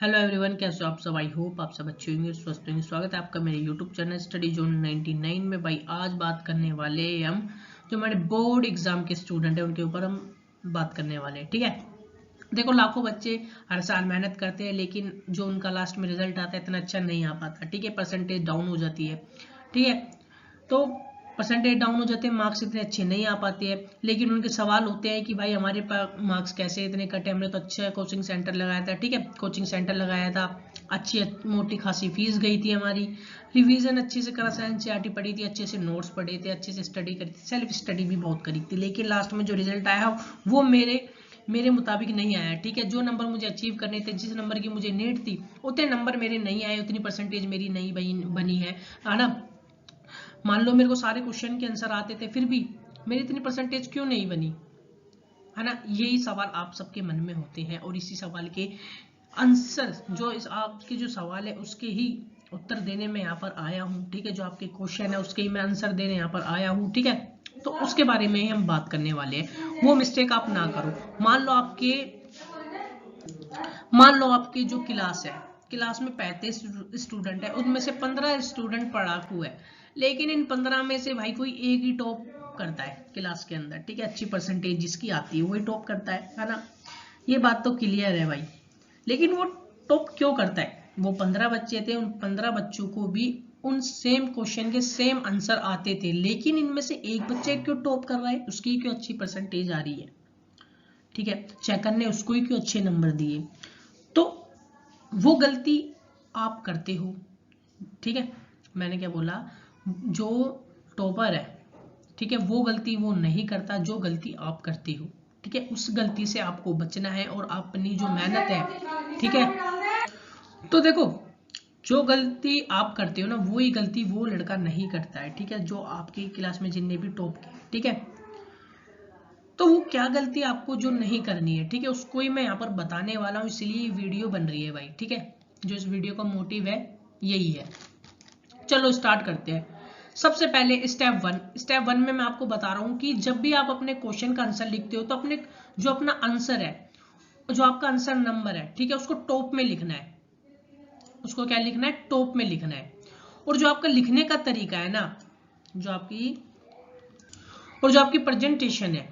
Hello everyone, कैसे हो आप सब। आई होप आप सब अच्छे होंगे, स्वस्थ होंगे। स्वागत है आपका मेरे यूट्यूब चैनल स्टडी जोन 99 में। भाई आज बात करने वाले हैं हम जो हमारे बोर्ड एग्जाम के स्टूडेंट हैं उनके ऊपर हम बात करने वाले हैं। ठीक है, देखो लाखों बच्चे हर साल मेहनत करते हैं लेकिन जो उनका लास्ट में रिजल्ट आता है इतना अच्छा नहीं आ पाता। ठीक है, परसेंटेज डाउन हो जाती है। ठीक है, तो परसेंटेज डाउन हो जाते हैं, मार्क्स इतने अच्छे नहीं आ पाते हैं। लेकिन उनके सवाल होते हैं कि भाई हमारे पास मार्क्स कैसे इतने कटे, हमने तो अच्छा कोचिंग सेंटर लगाया था। ठीक है, कोचिंग सेंटर लगाया था, अच्छी मोटी खासी फीस गई थी हमारी, रिवीजन अच्छे से करा, एनसीईआरटी पढ़ी थी, अच्छे से नोट्स पढ़े थे, अच्छे से स्टडी करी थी, सेल्फ स्टडी भी बहुत करी थी। लेकिन लास्ट में जो रिजल्ट आया वो मेरे मुताबिक नहीं आया। ठीक है, जो नंबर मुझे अचीव करने थे, जिस नंबर की मुझे नीड थी, उतने नंबर मेरे नहीं आए, उतनी परसेंटेज मेरी नहीं बनी है ना। मान लो मेरे को सारे क्वेश्चन के आंसर आते थे, फिर भी मेरी इतनी परसेंटेज क्यों नहीं बनी, है ना। यही सवाल आप सबके मन में होते हैं और इसी सवाल के आंसर जो इस आपके जो सवाल है उसके ही उत्तर देने में यहाँ पर आया हूँ। ठीक है, जो आपके क्वेश्चन है उसके ही मैं आंसर देने यहाँ पर आया हूँ। ठीक है, तो उसके बारे में ही हम बात करने वाले हैं। वो मिस्टेक आप ना करो। मान लो आपकी जो क्लास में 35 स्टूडेंट है, उनमें से 15 स्टूडेंट पढ़ाकू है, लेकिन इन 15 में से भाई कोई एक ही टॉप करता है क्लास के अंदर। ठीक है, अच्छी परसेंटेज जिसकी आती है वही टॉप करता है ना। ये बात तो क्लियर है भाई। लेकिन वो टॉप क्यों करता है? वो 15 बच्चे थे, उन 15 बच्चों को भी उन सेम क्वेश्चन के सेम आंसर आते थे, लेकिन इनमें से एक बच्चे क्यों टॉप कर रहा है, उसकी क्यों अच्छी परसेंटेज आ रही है। ठीक है, चेकर ने उसको ही क्यों अच्छे नंबर दिए। तो वो गलती आप करते हो। ठीक है, मैंने क्या बोला, जो टॉपर है, ठीक है, वो गलती वो नहीं करता जो गलती आप करते हो। ठीक है, उस गलती से आपको बचना है और अपनी जो मेहनत है, ठीक है, तो देखो जो गलती आप करते हो ना वही गलती वो लड़का नहीं करता है। ठीक है, जो आपकी क्लास में जिनने भी टॉप किया, ठीक है, तो वो क्या गलती आपको जो नहीं करनी है, ठीक है, उसको ही मैं यहाँ पर बताने वाला हूँ, इसलिए वीडियो बन रही है भाई। ठीक है, जो इस वीडियो का मोटिव है यही है। चलो स्टार्ट करते हैं। सबसे पहले स्टेप वन में मैं आपको बता रहा हूँ कि जब भी आप अपने क्वेश्चन का आंसर लिखते हो तो अपने जो अपना आंसर है, जो आपका आंसर नंबर है, ठीक है, उसको टॉप में लिखना है। उसको क्या लिखना है? टॉप में लिखना है। और जो आपका लिखने का तरीका है ना, जो आपकी जो आपकी प्रेजेंटेशन है,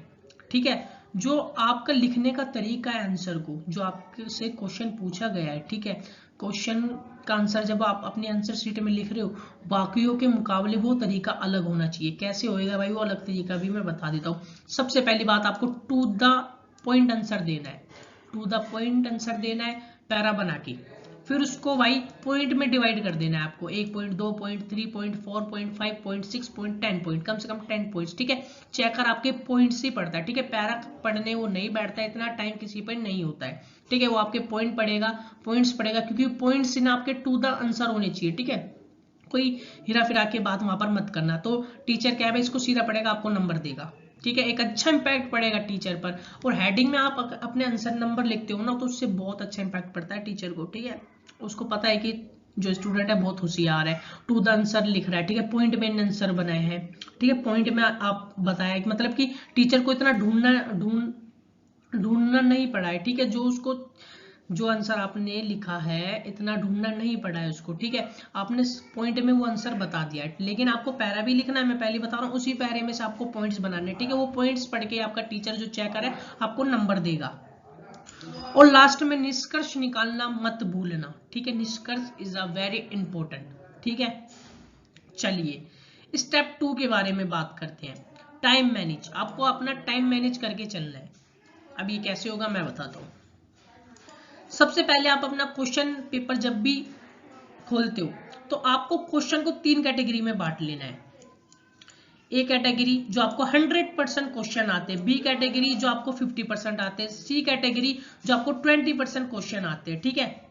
ठीक है, जो आपका लिखने का तरीका है आंसर को, जो आपसे क्वेश्चन पूछा गया है, ठीक है, क्वेश्चन का आंसर जब आप अपने आंसर शीट में लिख रहे हो, बाकियों के मुकाबले वो तरीका अलग होना चाहिए। कैसे होएगा भाई वो अलग तरीका भी मैं बता देता हूँ। सबसे पहली बात, आपको टू द पॉइंट आंसर देना है। टू द पॉइंट आंसर देना है पैरा बना के। फिर उसको भाई पॉइंट में डिवाइड कर देना है आपको, 1 point, 2 point, 3 point, 4 point, 5 point, 6 point, 10 point, कम से कम 10 पॉइंट्स। ठीक है, चेकर आपके पॉइंट्स ही पढ़ता है। ठीक है, पैरा पढ़ने वो नहीं बैठता है, इतना टाइम किसी पर नहीं होता है। ठीक है, वो आपके पॉइंट पढ़ेगा, पॉइंट्स पढ़ेगा, क्योंकि पॉइंट्स ना आपके टू द आंसर होने चाहिए। ठीक है, कोई हिरा फिरा के बात वहां पर मत करना। तो टीचर क्या है, इसको सीधा पढ़ेगा, आपको नंबर देगा। ठीक है, एक अच्छा इंपैक्ट पड़ेगा टीचर पर। और हेडिंग में आप अपने आंसर नंबर लिखते हो ना, तो उससे बहुत अच्छा इंपैक्ट पड़ता है टीचर को। ठीक है, उसको पता है कि जो स्टूडेंट है बहुत होशियार है, टू द आंसर लिख रहा है। ठीक है, पॉइंट में आंसर बनाए हैं। ठीक है, पॉइंट में आप बताया, मतलब कि टीचर को इतना ढूंढना नहीं पड़ा है। ठीक है, जो उसको जो आंसर आपने लिखा है इतना ढूंढना नहीं पड़ा है उसको। ठीक है, आपने पॉइंट में वो आंसर बता दिया है, लेकिन आपको पैरा भी लिखना है, मैं पहले बता रहा हूँ, उसी पैरे में से आपको पॉइंट्स बनाने हैं। ठीक है, वो पॉइंट्स पढ़ के आपका टीचर जो चेकर है आपको नंबर देगा। और लास्ट में निष्कर्ष निकालना मत भूलना। ठीक है, निष्कर्ष इज अ वेरी इंपॉर्टेंट। ठीक है, चलिए स्टेप 2 के बारे में बात करते हैं। Time manage. आपको अपना टाइम मैनेज करके चलना है। अब ये कैसे होगा मैं बताता हूँ। सबसे पहले आप अपना क्वेश्चन पेपर जब भी खोलते हो तो आपको क्वेश्चन को 3 कैटेगरी में बांट लेना है। ए कैटेगरी जो आपको 100% क्वेश्चन आते हैं, बी कैटेगरी जो आपको 50% आते हैं, सी कैटेगरी जो आपको 20% क्वेश्चन आते हैं। ठीक है,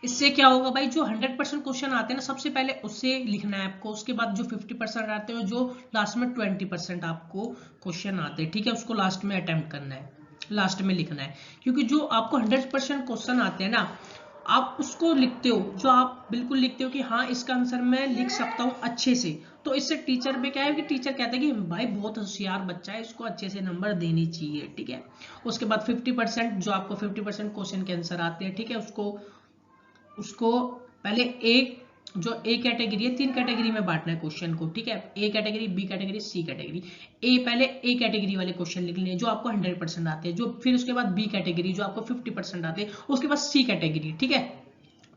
इससे क्या होगा भाई, जो 100% क्वेश्चन आते हैं ना, सबसे पहले उससे लिखना है आपको, उसके बाद जो 50% आते हैं, जो लास्ट में 20% आपको क्वेश्चन आते हैं, ठीक है, उसको लास्ट में अटेम्प्ट करना है, लास्ट में लिखना है। क्योंकि जो आपको 100% क्वेश्चन आते हैं ना, आप उसको लिखते हो, जो आप बिल्कुल लिखते हो कि हाँ इसका आंसर मैं लिख सकता हूँ अच्छे से, तो इससे टीचर पे क्या है कि टीचर कहता है कि भाई बहुत होशियार बच्चा है, इसको अच्छे से नंबर देने चाहिए, ठीक है। उसके बाद 50% जो आपको 50% क्वेश्चन के आंसर आते हैं, ठीक है, उसको पहले एक जो ए कैटेगरी है, 3 कैटेगरी में बांटना है क्वेश्चन को, ठीक है। A category, B category, C category. पहले ए कैटेगरी वाले क्वेश्चन लिख लिए जो आपको 100% आते हैं, जो फिर उसके बाद बी कैटेगरी जो आपको 50% आते हैं, उसके बाद सी कैटेगरी, ठीक है।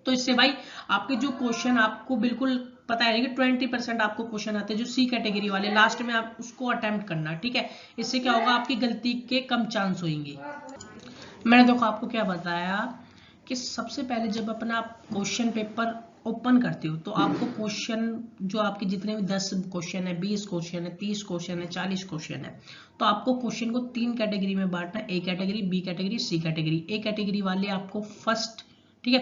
तो इससे भाई आपके जो क्वेश्चन आपको बिल्कुल पता है कि 20% आपको क्वेश्चन आते हैं जो सी कैटेगरी वाले, लास्ट में आप उसको अटेम्प्ट करना, ठीक है। इससे क्या होगा, आपकी गलती के कम चांस होंगे। मैंने देखो आपको क्या बताया कि सबसे पहले जब अपना क्वेश्चन पेपर ओपन करते हो तो आपको क्वेश्चन जो आपके जितने भी 10 क्वेश्चन है, 20 क्वेश्चन है, 30 क्वेश्चन है, 40 क्वेश्चन है, तो आपको क्वेश्चन को 3 कैटेगरी में बांटना है, A category, B category, C category. A category वाले आपको फर्स्ट, ठीक है,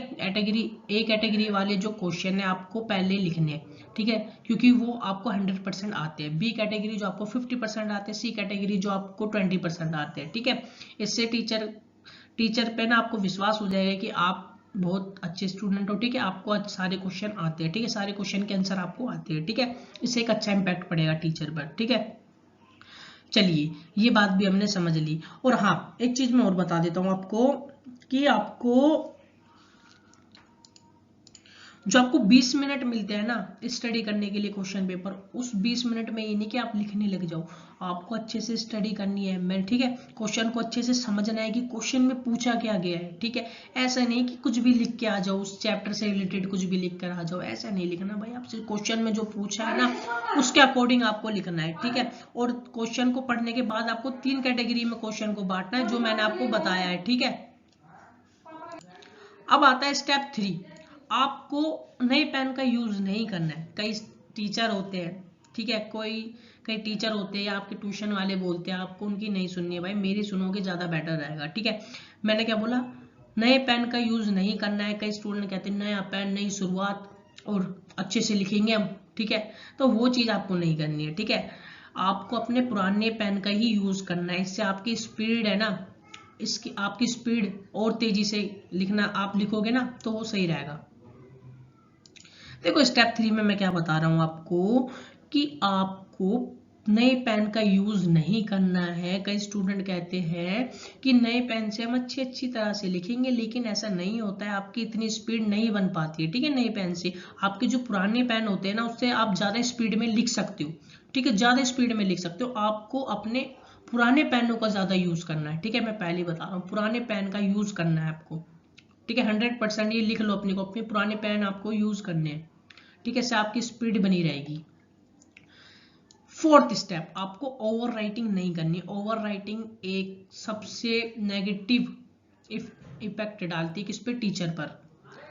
ए कैटेगरी वाले जो क्वेश्चन है आपको पहले लिखने हैं, ठीक है, क्योंकि वो आपको 100% आते हैं। बी कैटेगरी जो आपको 50% आते हैं, सी कैटेगरी जो आपको 20% आते हैं, ठीक है। इससे टीचर पे ना आपको विश्वास हो जाएगा कि आप बहुत अच्छे स्टूडेंट हो, ठीक है, आपको सारे क्वेश्चन आते हैं, ठीक है, सारे क्वेश्चन के आंसर आपको आते हैं, ठीक है। इससे एक अच्छा इंपैक्ट पड़ेगा टीचर पर, ठीक है। चलिए ये बात भी हमने समझ ली। और हाँ, एक चीज मैं और बता देता हूं आपको कि आपको जो आपको 20 मिनट मिलते हैं ना स्टडी करने के लिए क्वेश्चन पेपर, उस 20 मिनट में ये नहीं कि आप लिखने लग जाओ, आपको अच्छे से स्टडी करनी है, मैं ठीक है, क्वेश्चन को अच्छे से समझना है कि क्वेश्चन में पूछा क्या गया है, ठीक है। ऐसा नहीं कि कुछ भी लिख के आ जाओ, उस चैप्टर से रिलेटेड कुछ भी लिख कर आ जाओ, ऐसा नहीं लिखना भाई। आपसे क्वेश्चन में जो पूछा है ना उसके अकॉर्डिंग आपको लिखना है, ठीक है। और क्वेश्चन को पढ़ने के बाद आपको 3 कैटेगरी में क्वेश्चन को बांटना है जो मैंने आपको बताया है, ठीक है। अब आता है स्टेप 3, आपको नए पेन का यूज नहीं करना है। कई टीचर होते हैं, ठीक है, कई टीचर होते हैं या आपके ट्यूशन वाले बोलते हैं, आपको उनकी नहीं सुननी है भाई, मेरी सुनोगे ज्यादा बेटर रहेगा, ठीक है। मैंने क्या बोला, नए पेन का यूज नहीं करना है। कई स्टूडेंट कहते हैं नया पेन, नई शुरुआत और अच्छे से लिखेंगे हम, ठीक है, तो वो चीज आपको नहीं करनी है, ठीक है। आपको अपने पुराने पेन का ही यूज करना है। इससे आपकी स्पीड है ना, इसकी आपकी स्पीड और तेजी से लिखना, आप लिखोगे ना तो वो सही रहेगा। देखो स्टेप 3 में मैं क्या बता रहा हूं आपको कि आपको नए पेन का यूज नहीं करना है। कई स्टूडेंट कहते हैं कि नए पेन से हम अच्छी तरह से लिखेंगे, लेकिन ऐसा नहीं होता है, आपकी इतनी स्पीड नहीं बन पाती है, ठीक है। नए पेन से आपके जो पुराने पेन होते हैं ना उससे आप ज्यादा स्पीड में लिख सकते हो, ठीक है, ज्यादा स्पीड में लिख सकते हो। आपको अपने पुराने पेनों का ज्यादा यूज करना है, ठीक है। मैं पहले बता रहा हूँ, पुराने पेन का यूज करना है आपको, ठीक है। 100% ये लिख लो अपने को, अपने पुराने पेन आपको यूज करने हैं, ठीक है, इससे आपकी स्पीड बनी रहेगी। 4th स्टेप, आपको ओवर राइटिंग नहीं करनी। ओवर राइटिंग एक सबसे नेगेटिव इफेक्ट डालती है किस पे, टीचर पर,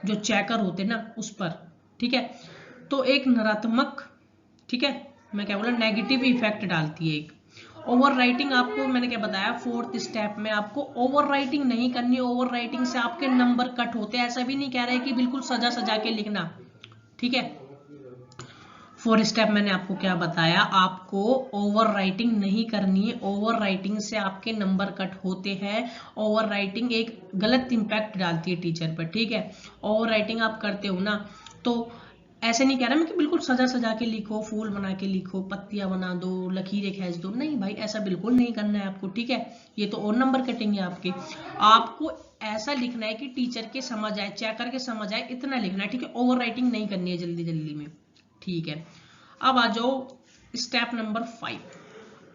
जो चेकर होते हैं ना उस पर, ठीक है। तो एक नकारात्मक, ठीक है, मैं क्या बोला, नेगेटिव इफेक्ट डालती है एक ओवर राइटिंग। आपको मैंने क्या बताया, 4th स्टेप में आपको ओवर राइटिंग नहीं करनी। ओवर राइटिंग से आपके नंबर कट होते हैं। ऐसा भी नहीं कह रहे कि बिल्कुल सजा के लिखना, ठीक है। 4th स्टेप मैंने आपको क्या बताया, आपको ओवर राइटिंग नहीं करनी है। ओवर राइटिंग से आपके नंबर कट होते हैं। ओवर राइटिंग एक गलत इंपैक्ट डालती है टीचर पर, ठीक है। ओवर राइटिंग आप करते हो ना, तो ऐसे नहीं कह रहा मैं कि बिल्कुल सजा के लिखो, फूल बना के लिखो, पत्तियां बना दो, लकीरें खींच दो, नहीं भाई, ऐसा बिल्कुल नहीं करना है आपको, ठीक है। ये तो और नंबर कटेंगे आपके। आपको ऐसा लिखना है कि टीचर के समझ आए, चेक करके समझ आए, इतना लिखना है, ठीक है। ओवर राइटिंग नहीं करनी है जल्दी में, ठीक है। अब आ जाओ स्टेप नंबर 5,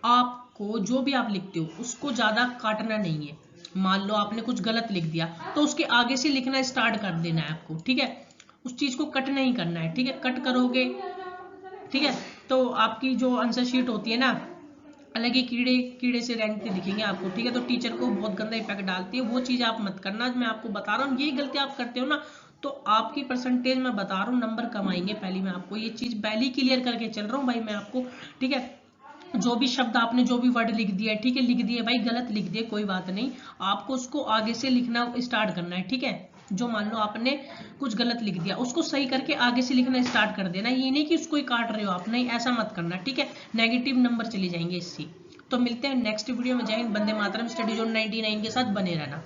आपको जो भी आप लिखते हो उसको ज्यादा काटना नहीं है। मान लो आपने कुछ गलत लिख दिया तो उसके आगे से लिखना स्टार्ट कर देना है आपको, ठीक है। उस चीज को कट नहीं करना है, ठीक है। कट करोगे, ठीक है, तो आपकी जो आंसर शीट होती है ना, अलग ही कीड़े से रैंक के दिखेंगे आपको, ठीक है। तो टीचर को बहुत गंदा इफेक्ट डालती है, वो चीज आप मत करना। मैं आपको बता रहा हूँ, यही गलती आप करते हो ना तो आपकी परसेंटेज मैं बता रहा हूँ नंबर कम आएंगे। पहली मैं आपको ये चीज पहली क्लियर करके चल रहा हूँ भाई मैं आपको, ठीक है। जो भी शब्द आपने जो भी वर्ड लिख दिया, ठीक है, लिख दिए भाई, गलत लिख दिए, कोई बात नहीं, आपको उसको आगे से लिखना स्टार्ट करना है, ठीक है। जो मान लो आपने कुछ गलत लिख दिया उसको सही करके आगे से लिखना स्टार्ट कर देना। ये नहीं कि उसको ही काट रहे हो आप, नहीं, ऐसा मत करना, ठीक है। नेगेटिव नंबर चले जाएंगे इससे। तो मिलते हैं नेक्स्ट वीडियो में। जय हिंद, वंदे मातरम। स्टडी जोन 99 के साथ बने रहना।